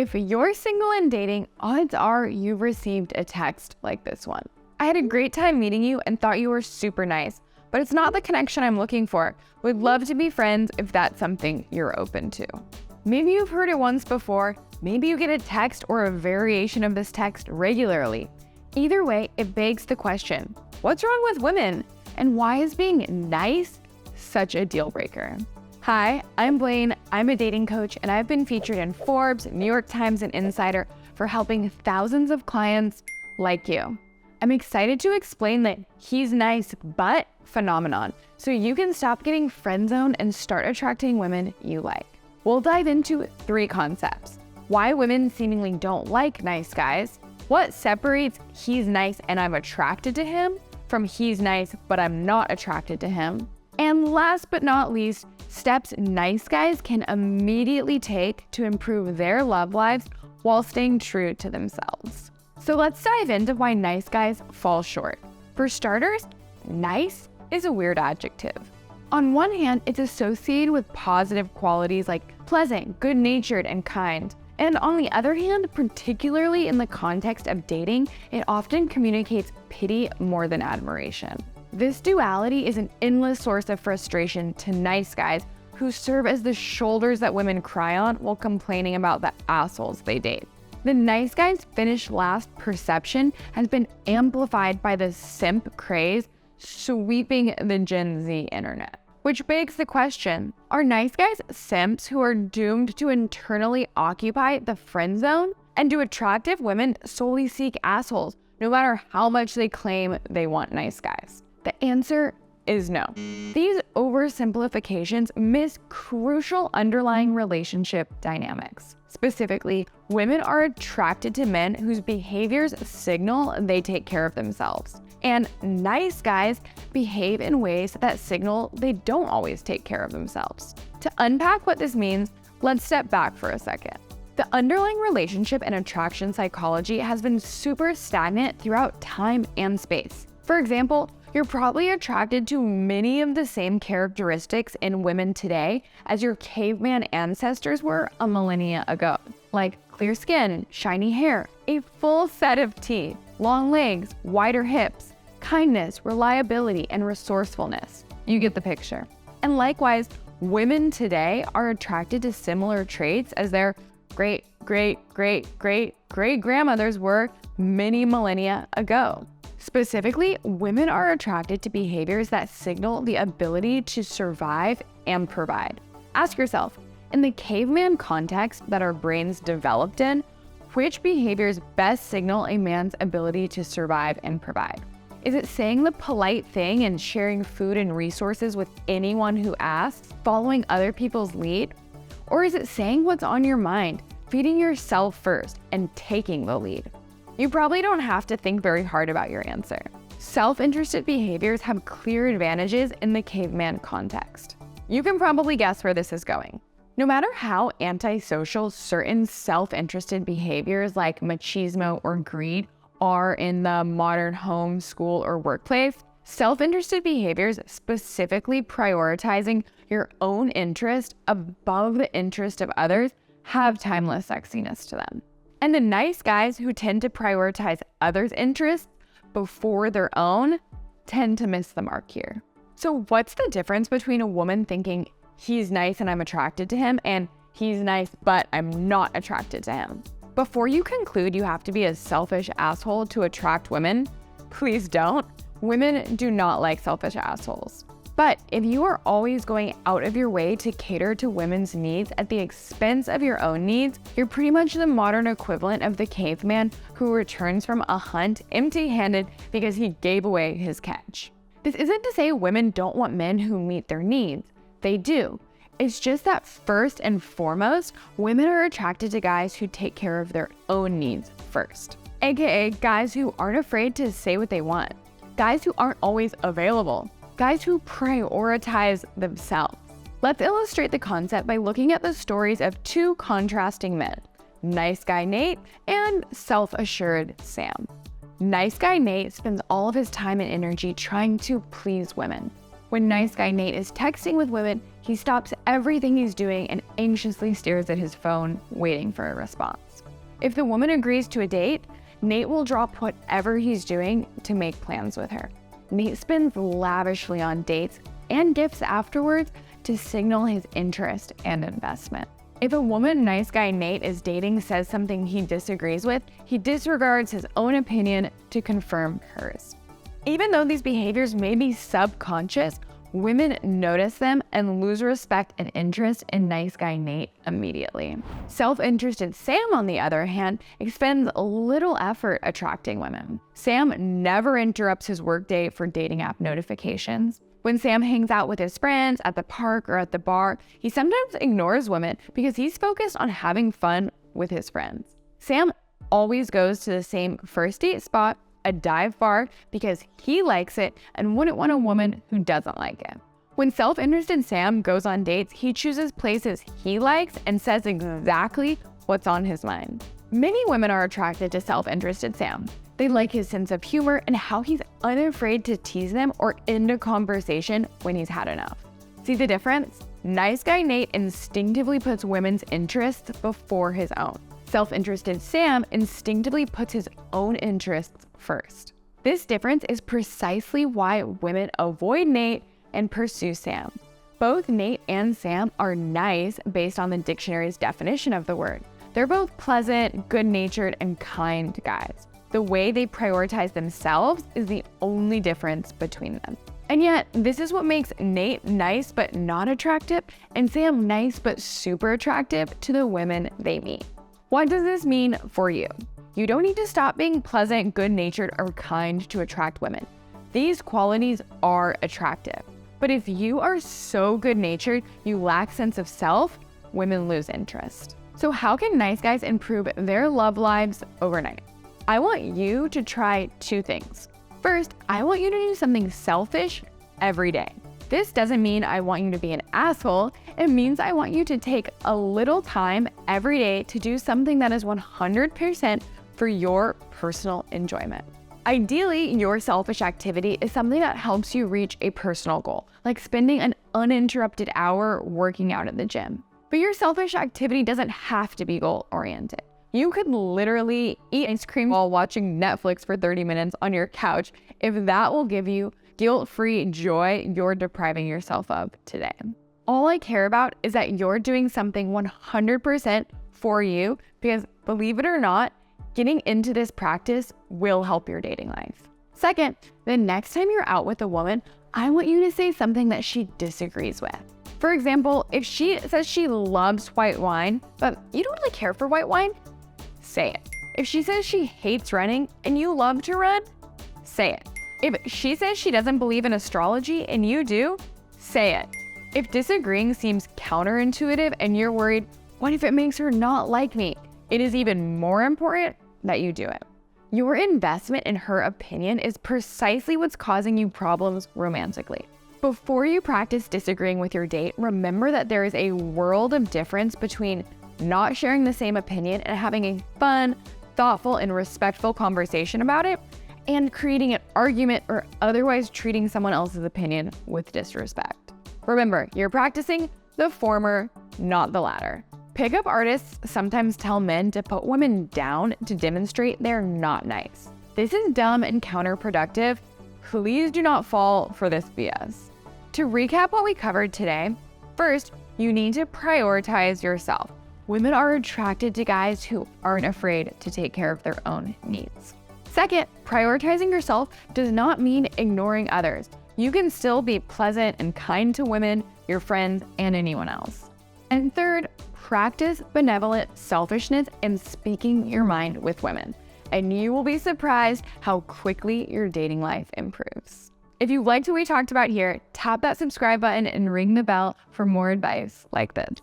If you're single and dating, odds are you've received a text like this one. I had a great time meeting you and thought you were super nice, but it's not the connection I'm looking for. Would love to be friends if that's something you're open to. Maybe you've heard it once before. Maybe you get a text or a variation of this text regularly. Either way, it begs the question, what's wrong with women? And why is being nice such a deal breaker? Hi, I'm Blaine. I'm a dating coach, and I've been featured in Forbes, New York Times, and Insider for helping thousands of clients like you. I'm excited to explain the "he's nice but" phenomenon so you can stop getting friend-zoned and start attracting women you like. We'll dive into 3 concepts: why women seemingly don't like nice guys, what separates "he's nice and I'm attracted to him" from "he's nice but I'm not attracted to him," and last but not least, steps nice guys can immediately take to improve their love lives while staying true to themselves. So let's dive into why nice guys fall short. For starters, nice is a weird adjective. On one hand, it's associated with positive qualities like pleasant, good-natured, and kind. And on the other hand, particularly in the context of dating, it often communicates pity more than admiration. This duality is an endless source of frustration to nice guys who serve as the shoulders that women cry on while complaining about the assholes they date. The nice guy's finished last perception has been amplified by the simp craze sweeping the Gen Z internet. Which begs the question, are nice guys simps who are doomed to internally occupy the friend zone? And do attractive women solely seek assholes, no matter how much they claim they want nice guys? The answer is no. These oversimplifications miss crucial underlying relationship dynamics. Specifically, women are attracted to men whose behaviors signal they take care of themselves. And nice guys behave in ways that signal they don't always take care of themselves. To unpack what this means, let's step back for a second. The underlying relationship and attraction psychology has been super stagnant throughout time and space. For example, you're probably attracted to many of the same characteristics in women today as your caveman ancestors were a millennia ago, like clear skin, shiny hair, a full set of teeth, long legs, wider hips, kindness, reliability, and resourcefulness. You get the picture. And likewise, women today are attracted to similar traits as their great-great-great-great-great-grandmothers were many millennia ago. Specifically, women are attracted to behaviors that signal the ability to survive and provide. Ask yourself, in the caveman context that our brains developed in, which behaviors best signal a man's ability to survive and provide? Is it saying the polite thing and sharing food and resources with anyone who asks, following other people's lead? Or is it saying what's on your mind, feeding yourself first, and taking the lead? You probably don't have to think very hard about your answer. Self-interested behaviors have clear advantages in the caveman context. You can probably guess where this is going. No matter how antisocial certain self-interested behaviors like machismo or greed are in the modern home, school, or workplace, self-interested behaviors, specifically prioritizing your own interest above the interest of others, have timeless sexiness to them. And the nice guys who tend to prioritize others' interests before their own tend to miss the mark here. So what's the difference between a woman thinking he's nice and I'm attracted to him and he's nice but I'm not attracted to him? Before you conclude you have to be a selfish asshole to attract women, please don't. Women do not like selfish assholes. But if you are always going out of your way to cater to women's needs at the expense of your own needs, you're pretty much the modern equivalent of the caveman who returns from a hunt empty-handed because he gave away his catch. This isn't to say women don't want men who meet their needs. They do. It's just that first and foremost, women are attracted to guys who take care of their own needs first. AKA guys who aren't afraid to say what they want. Guys who aren't always available. Guys who prioritize themselves. Let's illustrate the concept by looking at the stories of 2 contrasting men, nice guy Nate and self-assured Sam. Nice guy Nate spends all of his time and energy trying to please women. When nice guy Nate is texting with women, he stops everything he's doing and anxiously stares at his phone, waiting for a response. If the woman agrees to a date, Nate will drop whatever he's doing to make plans with her. Nate spends lavishly on dates and gifts afterwards to signal his interest and investment. If a woman nice guy Nate is dating says something he disagrees with, he disregards his own opinion to confirm hers. Even though these behaviors may be subconscious, women notice them and lose respect and interest in nice guy Nate immediately. Self-interested Sam, on the other hand, expends little effort attracting women. Sam never interrupts his workday for dating app notifications. When Sam hangs out with his friends at the park or at the bar, he sometimes ignores women because he's focused on having fun with his friends. Sam always goes to the same first date spot, a dive bar, because he likes it and wouldn't want a woman who doesn't like it. When self-interested Sam goes on dates, he chooses places he likes and says exactly what's on his mind. Many women are attracted to self-interested Sam. They like his sense of humor and how he's unafraid to tease them or end a conversation when he's had enough. See the difference? Nice guy Nate instinctively puts women's interests before his own. Self-interested Sam instinctively puts his own interests first. This difference is precisely why women avoid Nate and pursue Sam. Both Nate and Sam are nice based on the dictionary's definition of the word. They're both pleasant, good-natured, and kind guys. The way they prioritize themselves is the only difference between them. And yet, this is what makes Nate nice but not attractive, and Sam nice but super attractive to the women they meet. What does this mean for you? You don't need to stop being pleasant, good-natured, or kind to attract women. These qualities are attractive. But if you are so good-natured you lack sense of self, women lose interest. So how can nice guys improve their love lives overnight? I want you to try 2 things. First, I want you to do something selfish every day. This doesn't mean I want you to be an asshole. It means I want you to take a little time every day to do something that is 100% for your personal enjoyment. Ideally, your selfish activity is something that helps you reach a personal goal, like spending an uninterrupted hour working out at the gym. But your selfish activity doesn't have to be goal-oriented. You could literally eat ice cream while watching Netflix for 30 minutes on your couch if that will give you guilt-free joy you're depriving yourself of today. All I care about is that you're doing something 100% for you because, believe it or not, getting into this practice will help your dating life. Second, the next time you're out with a woman, I want you to say something that she disagrees with. For example, if she says she loves white wine, but you don't really care for white wine, say it. If she says she hates running and you love to run, say it. If she says she doesn't believe in astrology and you do, say it. If disagreeing seems counterintuitive and you're worried, what if it makes her not like me? It is even more important that you do it. Your investment in her opinion is precisely what's causing you problems romantically. Before you practice disagreeing with your date, remember that there is a world of difference between not sharing the same opinion and having a fun, thoughtful, and respectful conversation about it, and creating an argument or otherwise treating someone else's opinion with disrespect. Remember, you're practicing the former, not the latter. Pickup artists sometimes tell men to put women down to demonstrate they're not nice. This is dumb and counterproductive. Please do not fall for this BS. To recap what we covered today, first, you need to prioritize yourself. Women are attracted to guys who aren't afraid to take care of their own needs. Second, prioritizing yourself does not mean ignoring others. You can still be pleasant and kind to women, your friends, and anyone else. And third, practice benevolent selfishness and speaking your mind with women, and you will be surprised how quickly your dating life improves. If you liked what we talked about here, tap that subscribe button and ring the bell for more advice like this.